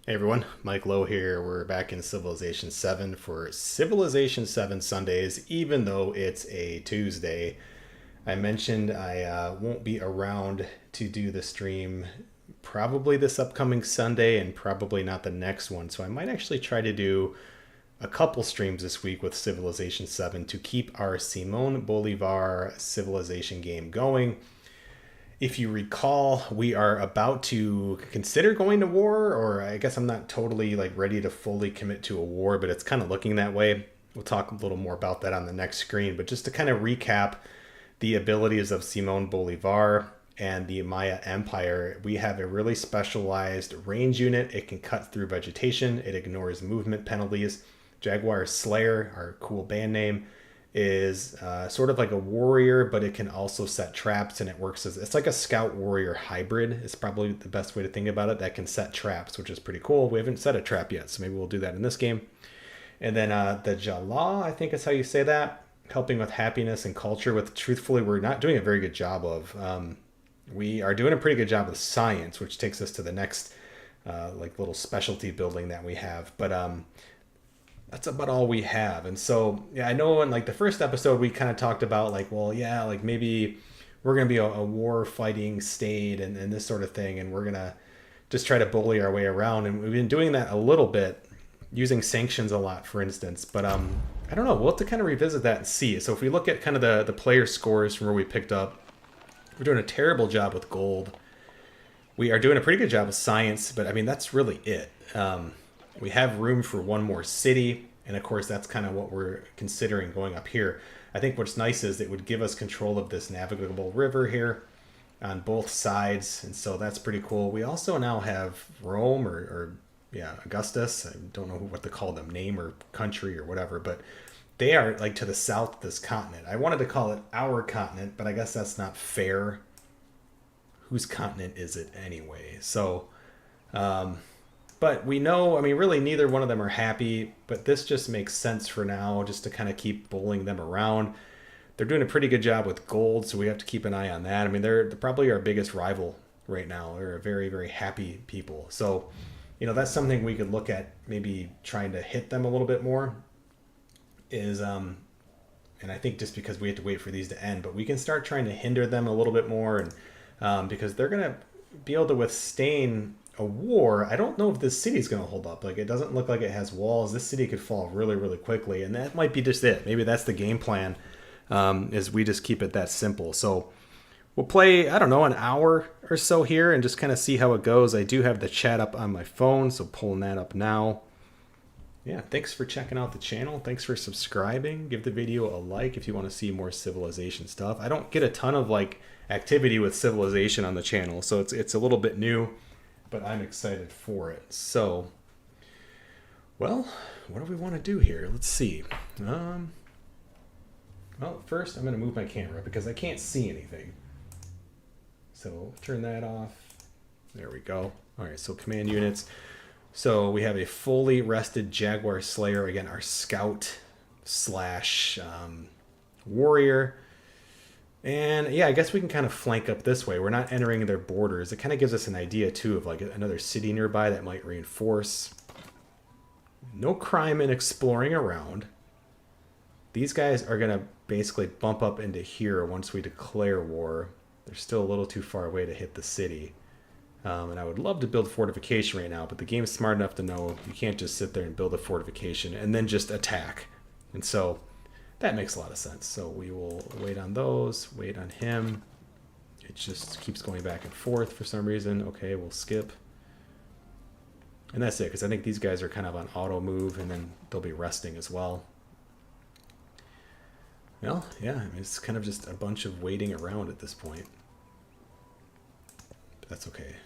Hey everyone, Mike Lowe here. We're back in Civilization 7 for Civilization 7 Sundays, even though it's a Tuesday. I mentioned I won't be around to do the stream probably this upcoming Sunday and probably not the next one, so I might actually try to do a couple streams this week with Civilization 7 to keep our Simon Bolivar civilization game going. If you recall, we are about to consider going to war, or I guess I'm not totally like ready to fully commit to a war, but it's kind of looking that way. We'll talk a little more about that on the next screen, but just to kind of recap the abilities of Simon Bolivar and the Maya Empire, we have a really specialized range unit. It can cut through vegetation, it ignores movement penalties. Jaguar Slayer, our cool band name, is sort of like a warrior, but it can also set traps, and it works as it's like a scout warrior hybrid. It's probably the best way to think about it. That can set traps, which is pretty cool. We haven't set a trap yet, so maybe we'll do that in this game. And then the Jala, I think is how you say that, helping with happiness and culture. With truthfully, we're not doing a very good job of. We are doing a pretty good job with science, which takes us to the next like little specialty building that we have, but that's about all we have. And so, yeah, I know in like the first episode, we kind of talked about like, well, yeah, like maybe we're going to be a war fighting state and this sort of thing. And we're going to just try to bully our way around. And we've been doing that a little bit, using sanctions a lot, for instance. But I don't know. We'll have to kind of revisit that and see. So if we look at kind of the player scores from where we picked up, we're doing a terrible job with gold. We are doing a pretty good job with science, but I mean, that's really it. We have room for one more city, and of course that's kind of what we're considering going up here. I think what's nice is it would give us control of this navigable river here on both sides, and so that's pretty cool. We also now have Rome, or yeah, Augustus. I don't know what to call them, name or country or whatever, but they are like to the south of this continent. I wanted to call it our continent, but I guess that's not fair. Whose continent is it anyway? So but we know, I mean, really neither one of them are happy, but this just makes sense for now, just to kind of keep bullying them around. They're doing a pretty good job with gold, so we have to keep an eye on that. I mean, they're probably our biggest rival right now. They're a very, very happy people. So, that's something we could look at, maybe trying to hit them a little bit more is, and I think just because we have to wait for these to end, but we can start trying to hinder them a little bit more, and because they're going to be able to withstand a war. I don't know if this city is going to hold up. Like, it doesn't look like it has walls. This city could fall really, really quickly, and that might be just it. Maybe that's the game plan, is we just keep it that simple. So we'll play, I don't know, an hour or so here and just kind of see how it goes. I do have the chat up on my phone, so pulling that up now. Yeah, thanks for checking out the channel. Thanks for subscribing. Give the video a like if you want to see more Civilization stuff. I don't get a ton of like activity with Civilization on the channel, so it's a little bit new, but I'm excited for it. So, well, what do we want to do here? Let's see. Well, first I'm going to move my camera because I can't see anything. So turn that off. There we go. All right, so command units. So we have a fully rested Jaguar Slayer, again, our scout slash warrior. And yeah, I guess we can kind of flank up this way. We're not entering their borders. It kind of gives us an idea too of like another city nearby that might reinforce. No crime in exploring around. These guys are going to basically bump up into here once we declare war. They're still a little too far away to hit the city. And I would love to build fortification right now, but the game's smart enough to know you can't just sit there and build a fortification and then just attack. And so that makes a lot of sense. So we will wait on those, wait on him. It just keeps going back and forth for some reason. Okay, we'll skip. And that's it, because I think these guys are kind of on auto move, and then they'll be resting as well. Well, yeah, I mean, it's kind of just a bunch of waiting around at this point. But that's okay.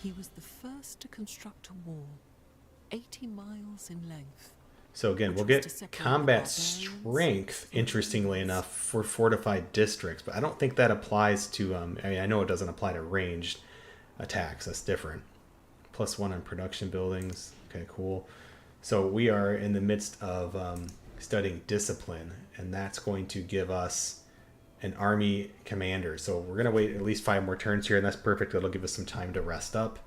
He was the first to construct a wall, 80 miles in length. So again, we'll get combat strength, interestingly enough, for fortified districts, but I don't think that applies to, I mean, I know it doesn't apply to ranged attacks. That's different. +1 on production buildings. Okay, cool. So we are in the midst of studying discipline, and that's going to give us an army commander. So we're going to wait at least 5 more turns here, and that's perfect. That'll give us some time to rest up.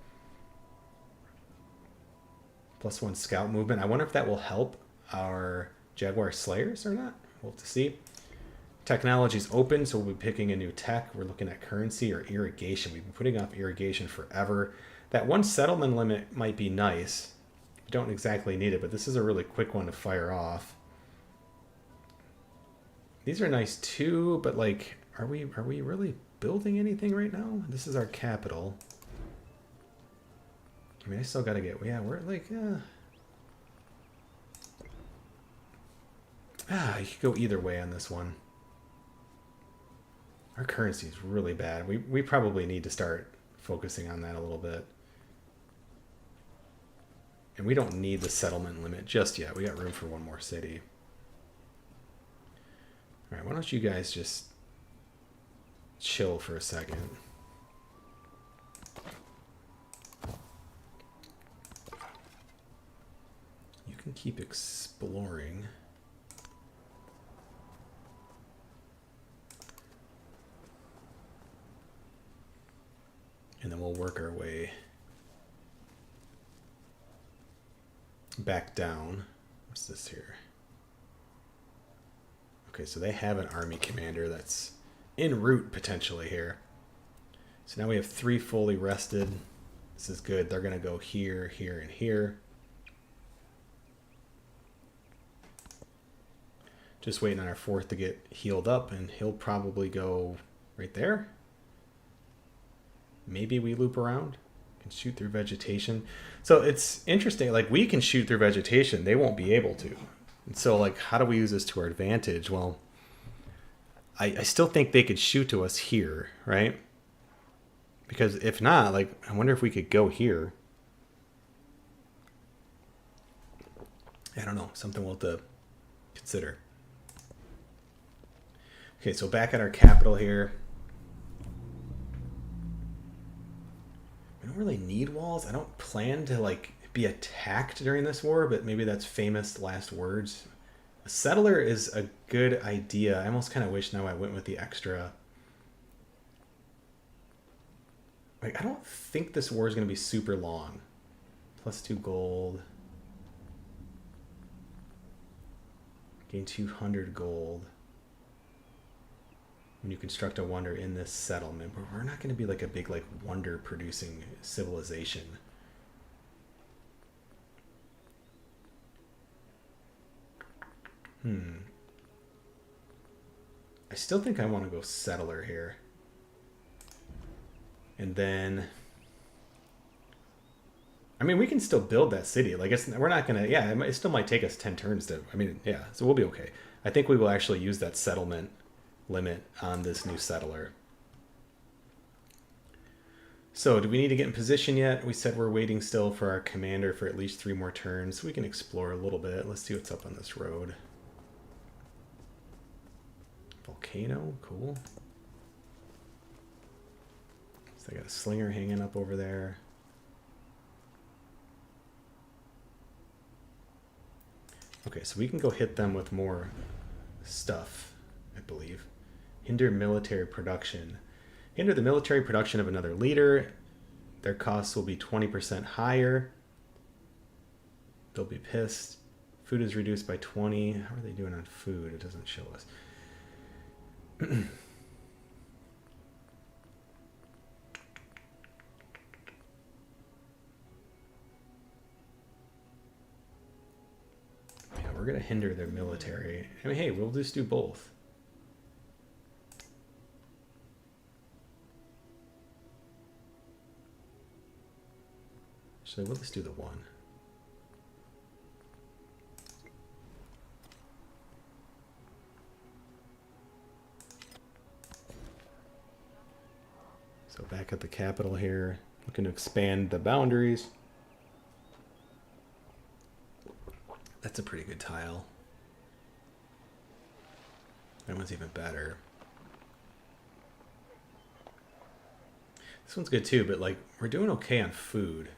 +1 scout movement. I wonder if that will help our Jaguar Slayers or not. We'll have to see. Technology is open, so we'll be picking a new tech. We're looking at currency or irrigation. We've been putting off irrigation forever. That 1 settlement limit might be nice. You don't exactly need it, but this is a really quick one to fire off. These are nice too, but like, are we really building anything right now? This is our capital. I mean, I still gotta get, yeah, we're like, you could go either way on this one. Our currency is really bad. We probably need to start focusing on that a little bit. And we don't need the settlement limit just yet. We got room for 1 more city. All right, why don't you guys just chill for a second? You can keep exploring. And then we'll work our way back down. What's this here? Okay, so they have an army commander that's en route potentially here. So now we have 3 fully rested. This is good. They're going to go here, here, and here. Just waiting on our 4th to get healed up, and he'll probably go right there. Maybe we loop around. Can shoot through vegetation. So it's interesting. Like, we can shoot through vegetation. They won't be able to. And so, like, how do we use this to our advantage? Well, I still think they could shoot to us here, right? Because if not, like, I wonder if we could go here. I don't know. Something we'll have to consider. Okay, so back at our capital here. We don't really need walls. I don't plan to, like, be attacked during this war, but maybe that's famous last words. A settler is a good idea. I almost kind of wish now I went with the extra. Like, I don't think this war is going to be super long. +2 gold. Gain 200 gold. When you construct a wonder in this settlement. But we're not going to be like a big, like, wonder producing civilization. I still think I want to go settler here. And then, I mean, we can still build that city. Like, we're not going to, yeah, it still might take us 10 turns to, I mean, yeah, so we'll be okay. I think we will actually use that settlement limit on this new settler. So, do we need to get in position yet? We said we're waiting still for our commander for at least 3 more turns. We can explore a little bit. Let's see what's up on this road. Volcano, cool. So I got a slinger hanging up over there. Okay, so we can go hit them with more stuff, I believe. Hinder military production. Hinder the military production of another leader. Their costs will be 20% higher. They'll be pissed. Food is reduced by 20. How are they doing on food? It doesn't show us. Yeah, we're going to hinder their military. I mean, hey, we'll just do both. So we'll just do the 1. So back at the capital here, looking to expand the boundaries. That's a pretty good tile. That one's even better. This one's good too, but like, we're doing okay on food.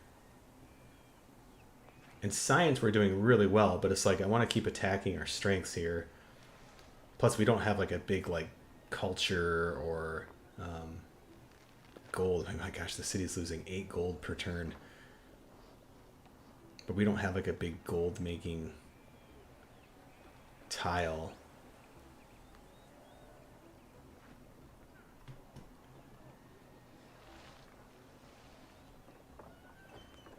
In science, we're doing really well, but it's like, I want to keep attacking our strengths here. Plus, we don't have like a big, like, culture or gold. Oh my gosh, the city's losing 8 gold per turn. But we don't have like a big gold making tile.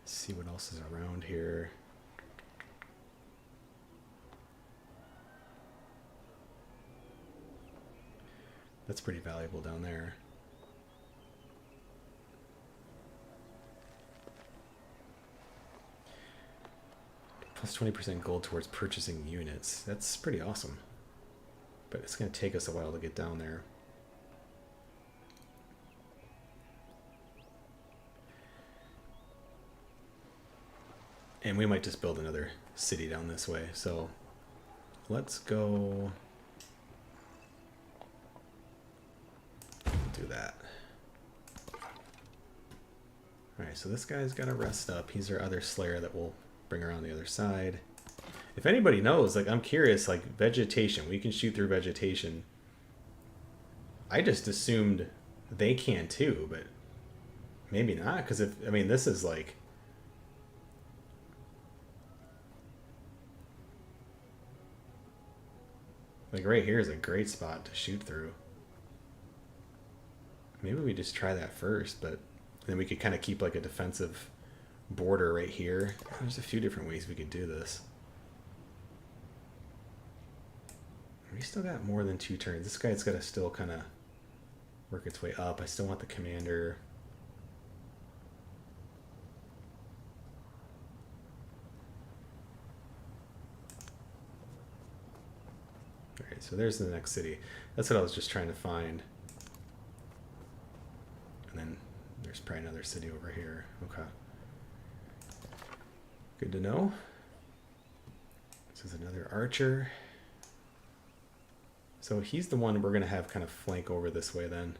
Let's see what else is around here. That's pretty valuable down there. Plus 20% gold towards purchasing units. That's pretty awesome. But it's going to take us a while to get down there. And we might just build another city down this way. So let's go do that. Alright, so this guy's got to rest up. He's our other slayer that will bring around the other side. If anybody knows, like, I'm curious, like, vegetation. We can shoot through vegetation. I just assumed they can too, but maybe not. Because if, I mean, this is like... Like, right here is a great spot to shoot through. Maybe we just try that first, but then we could kind of keep, like, a defensive border right here. There's a few different ways we could do this. We still got more than 2 turns. This guy's got to still kind of work its way up. I still want the commander. Alright, so there's the next city. That's what I was just trying to find. And then there's probably another city over here. Okay. Good to know. This is another archer. So he's the one we're going to have kind of flank over this way then.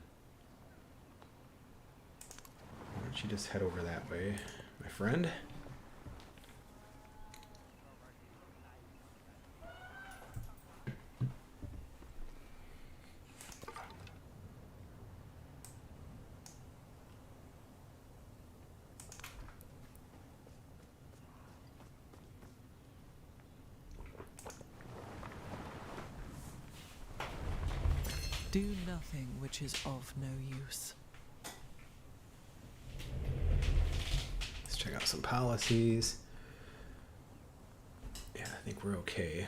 Why don't you just head over that way, my friend? Do nothing which is of no use. Let's check out some policies. Yeah, I think we're okay.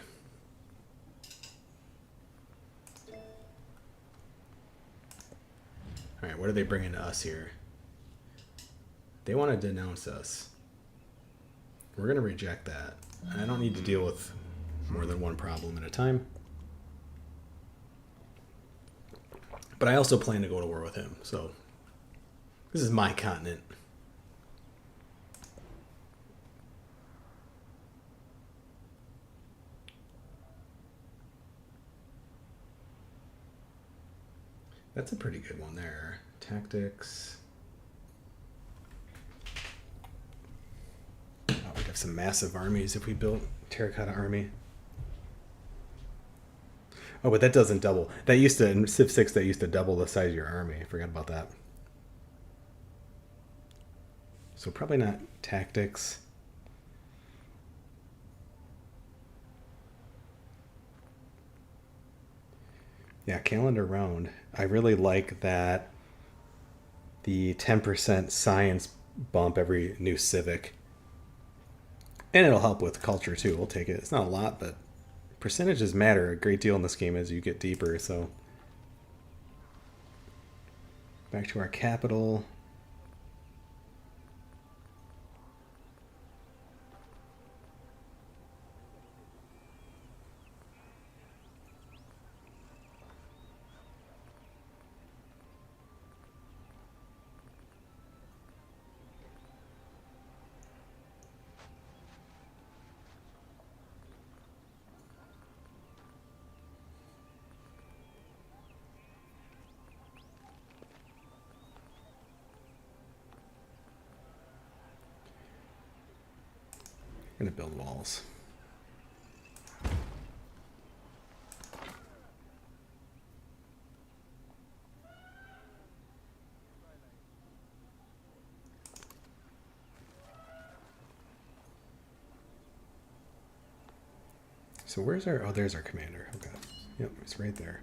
Alright, what are they bringing to us here? They want to denounce us. We're going to reject that. I don't need to deal with more than one problem at a time. But I also plan to go to war with him, so this is my continent. That's a pretty good one there. Tactics. Oh, we'd have some massive armies if we built terracotta army. Oh, but that doesn't double. That used to, in Civ 6, that used to double the size of your army. I forgot about that. So probably not tactics. Yeah, calendar round. I really like that the 10% science bump every new civic. And it'll help with culture too. We'll take it. It's not a lot, but percentages matter a great deal in this game as you get deeper, so. Back to our capital. I'm gonna build walls. So where's our... Oh, there's our commander. Okay. Yep, it's right there.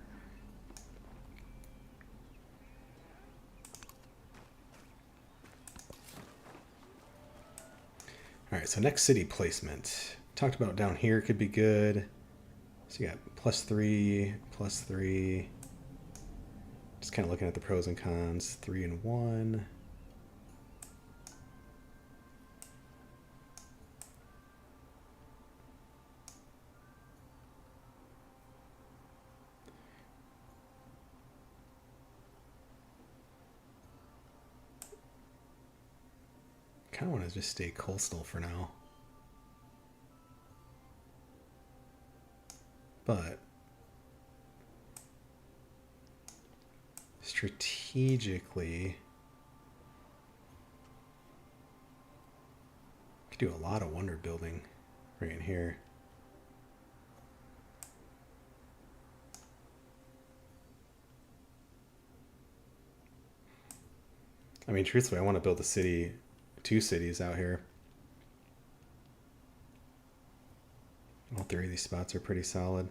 Alright, so next city placement. Talked about down here could be good. So you got +3, +3. Just kind of looking at the pros and cons. 3 and 1. Kind of want to just stay coastal for now. But strategically, could do a lot of wonder building right in here. I mean, truthfully, I want to build a city, 2 cities out here. All 3 of these spots are pretty solid.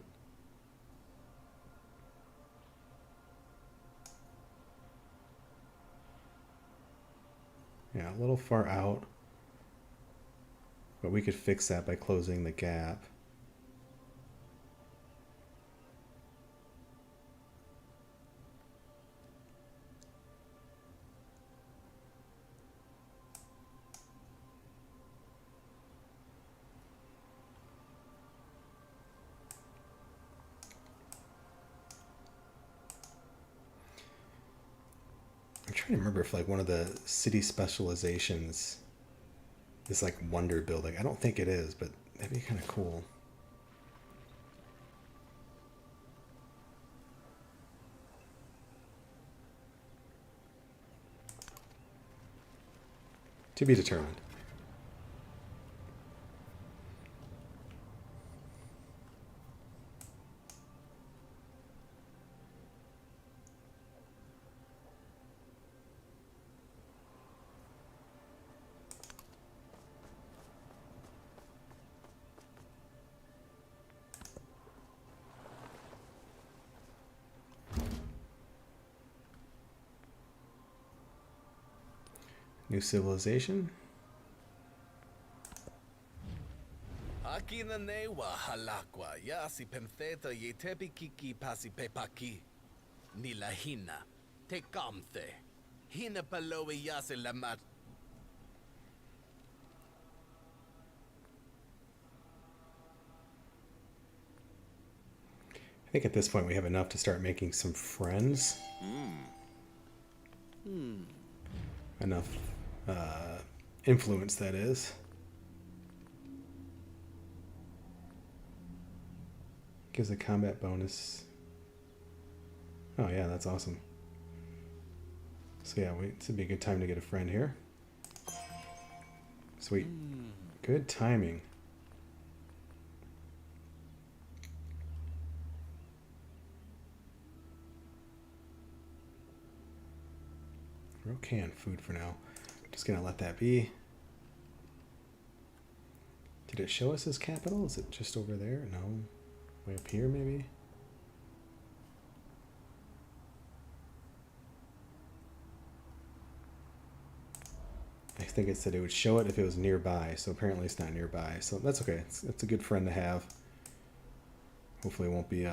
Yeah, a little far out. But we could fix that by closing the gap. I'm trying to remember if like one of the city specializations is like wonder building. I don't think it is, but that'd be kind of cool. To be determined. New civilization. Akina newa halakwa yasi pemtheta yetepi kiki pasi pepaki. Nila hina. Te kamthe. Hina paloe yase lamat. I think at this point we have enough to start making some friends. Enough influence, that is. Gives a combat bonus. Oh yeah, that's awesome. So yeah, this would be a good time to get a friend here. Sweet. Good timing. We're okay on food for now. Just gonna let that be. Did it show us his capital? Is it just over there? No. Way up here, maybe? I think it said it would show it if it was nearby, so apparently it's not nearby. So that's okay. It's a good friend to have. Hopefully it won't be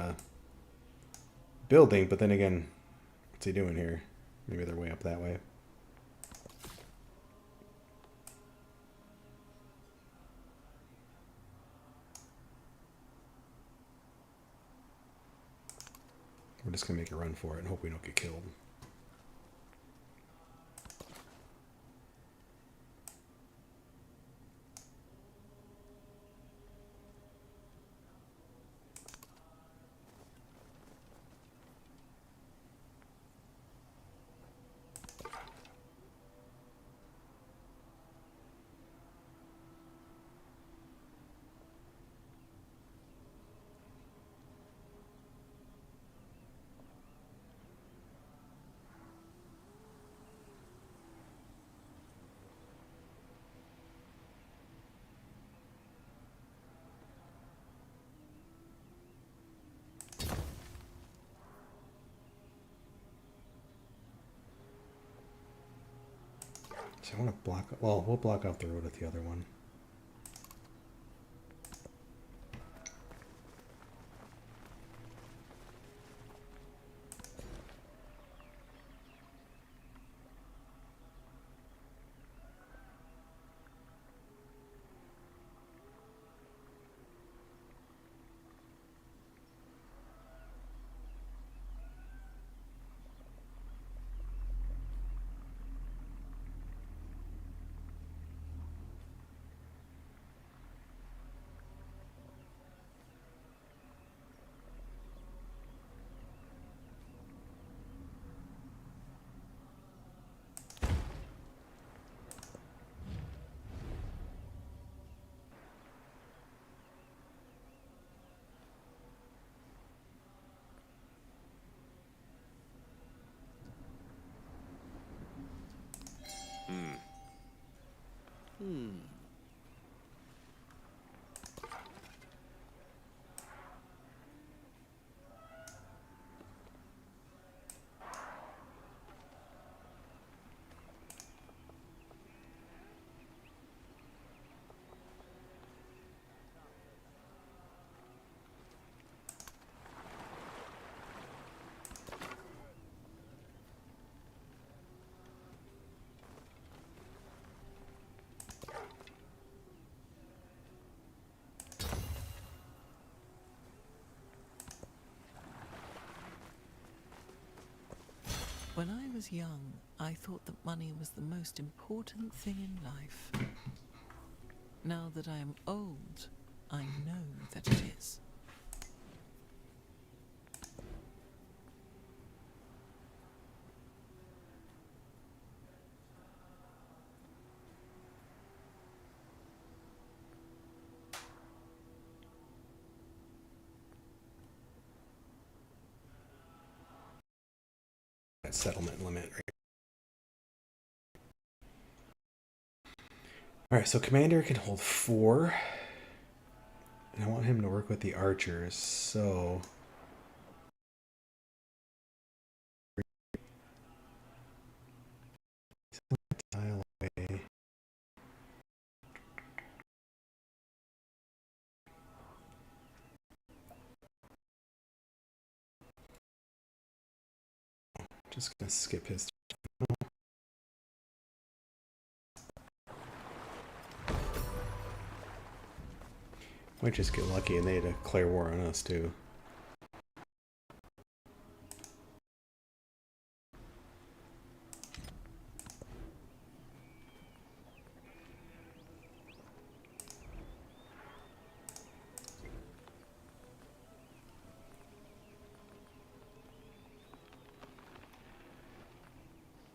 building, but then again, what's he doing here? Maybe they're way up that way. We're just going to make a run for it and hope we don't get killed. So I want to block. Well, we'll block off the road with the other one. When I was young, I thought that money was the most important thing in life. Now that I am old, I know that it is. That settlement limit, right? All right, so commander can hold 4, and I want him to work with the archers. So tile away. Just gonna skip his. Might just get lucky and they declare war on us too.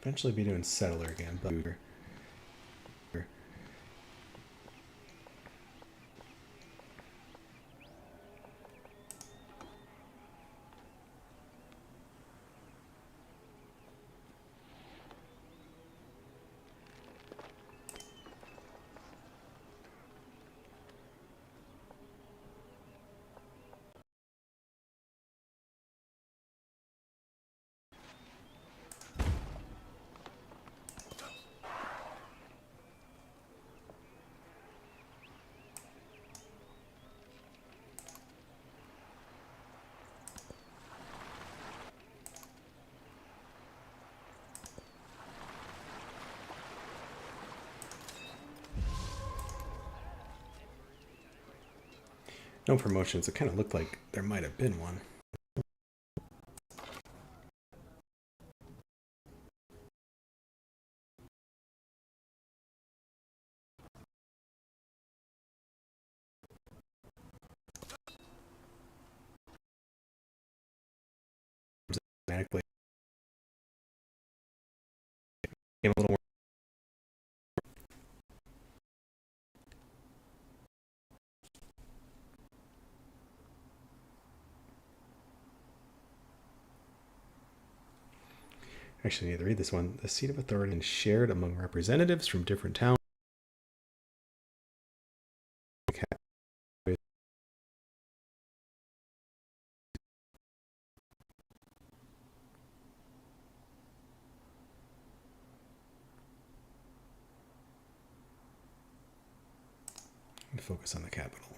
Eventually be doing settler again, but no promotions. It kind of looked like there might have been one. Automatically became a little more. Actually, I need to read this one. The seat of authority is shared among representatives from different towns. focus on the capital.